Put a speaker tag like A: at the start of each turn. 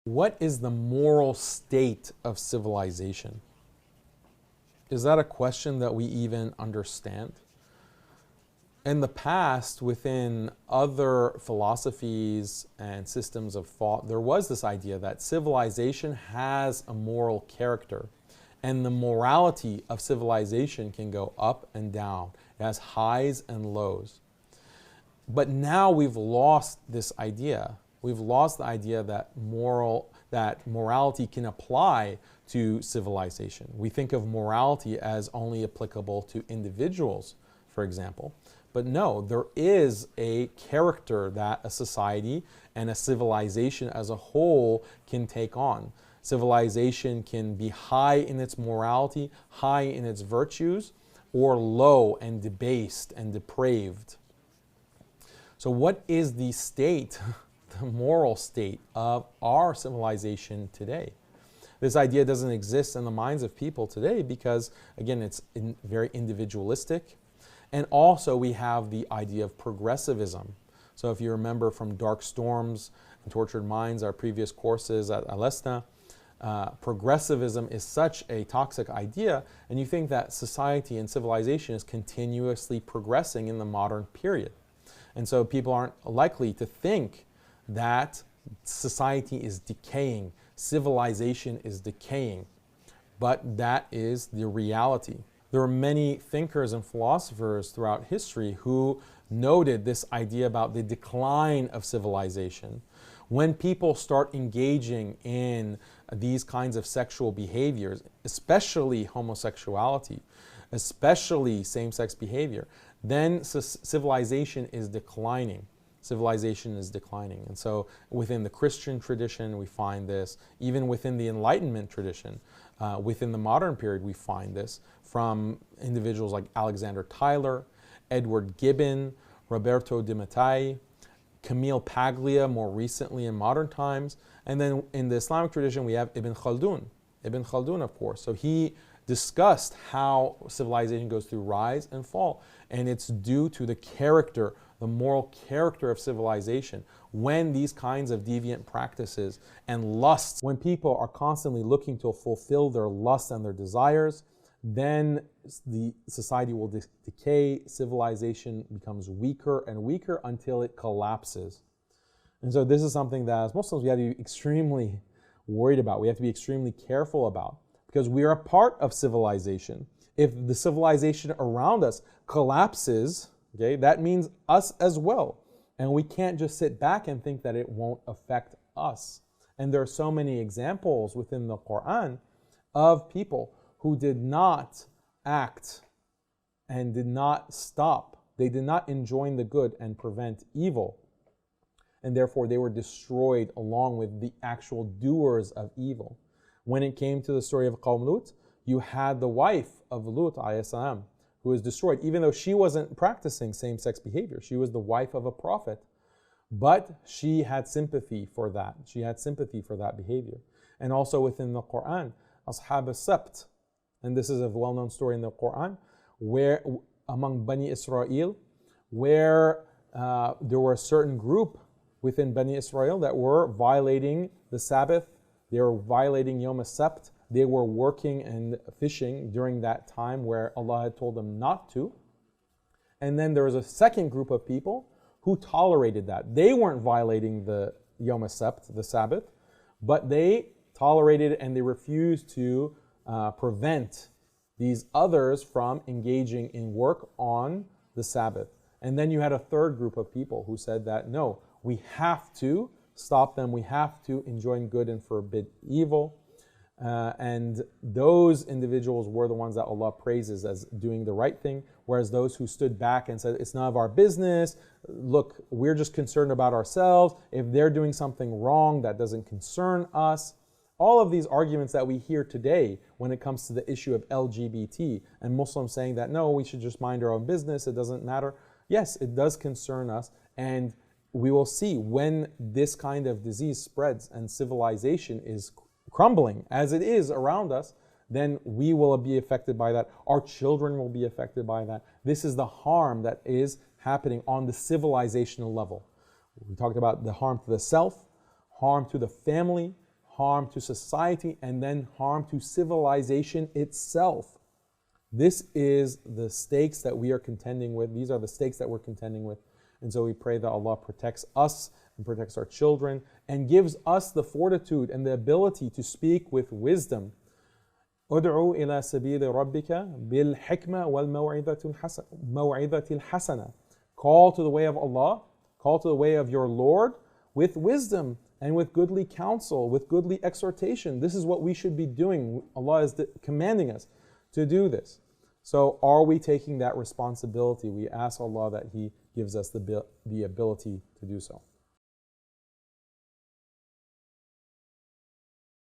A: What is the moral state of civilization? Is that a question that we even understand? In the past, within other philosophies and systems of thought, there was this idea that civilization has a moral character, and the morality of civilization can go up and down. It has highs and lows. But now we've lost this idea. We've lost the idea that morality can apply to civilization. We think of morality as only applicable to individuals, for example. But no, there is a character that a society and a civilization as a whole can take on. Civilization can be high in its morality, high in its virtues, or low and debased and depraved. So what is the state, the moral state of our civilization today? This idea doesn't exist in the minds of people today because, again, it's very individualistic. And also we have the idea of progressivism. So if you remember from Dark Storms and Tortured Minds, our previous courses at Alesna, progressivism is such a toxic idea, and you think that society and civilization is continuously progressing in the modern period. And so people aren't likely to think that society is decaying, civilization is decaying, but that is the reality. There are many thinkers and philosophers throughout history who noted this idea about the decline of civilization. When people start engaging in these kinds of sexual behaviors, especially homosexuality, especially same-sex behavior, then civilization is declining. Civilization is declining. And so within the Christian tradition, we find this. Even within the Enlightenment tradition, within the modern period, we find this from individuals like Alexander Tyler, Edward Gibbon, Roberto Di Mattei, Camille Paglia more recently in modern times. And then in the Islamic tradition, we have Ibn Khaldun. Ibn Khaldun, of course. So he discussed how civilization goes through rise and fall. And it's due to the character, the moral character of civilization. When these kinds of deviant practices and lusts, when people are constantly looking to fulfill their lusts and their desires, then the society will decay, civilization becomes weaker and weaker until it collapses. And so this is something that as Muslims we have to be extremely worried about. We have to be extremely careful about, because we are a part of civilization. If the civilization around us collapses, okay, that means us as well. And we can't just sit back and think that it won't affect us. And there are so many examples within the Quran of people who did not act and did not stop. They did not enjoin the good and prevent evil. And therefore they were destroyed along with the actual doers of evil. When it came to the story of Qawm Lut, you had the wife of Lut alayhi salam, who was destroyed, even though she wasn't practicing same-sex behavior. She was the wife of a prophet. But she had sympathy for that. She had sympathy for that behavior. And also within the Quran, Ashab as-Sabt, and this is a well-known story in the Quran, where among Bani Israel, where there were a certain group within Bani Israel that were violating the Sabbath. They were violating Yom as-Sabt. They were working and fishing during that time where Allah had told them not to. And then there was a second group of people who tolerated that. They weren't violating the Yom as-Sabt, the Sabbath, but they tolerated it and they refused to prevent these others from engaging in work on the Sabbath. And then you had a third group of people who said that, no, we have to stop them. We have to enjoin good and forbid evil. And those individuals were the ones that Allah praises as doing the right thing, whereas those who stood back and said, it's none of our business, look, we're just concerned about ourselves, if they're doing something wrong, that doesn't concern us. All of these arguments that we hear today when it comes to the issue of LGBT and Muslims saying that, no, we should just mind our own business, it doesn't matter. Yes, it does concern us, and we will see when this kind of disease spreads and civilization is crumbling as it is around us, then we will be affected by that. Our children will be affected by that. This is the harm that is happening on the civilizational level. We talked about the harm to the self, harm to the family, harm to society, and then harm to civilization itself. This is the stakes that we are contending with. These are the stakes that we're contending with. And so we pray that Allah protects us and protects our children and gives us the fortitude and the ability to speak with wisdom. ادعو إلى سبيل ربك بالحكمة والموعظة الحسنة. Call to the way of Allah, call to the way of your Lord with wisdom and with goodly counsel, with goodly exhortation. This is what we should be doing. Allah is commanding us to do this. So are we taking that responsibility? We ask Allah that He gives us the ability to do so.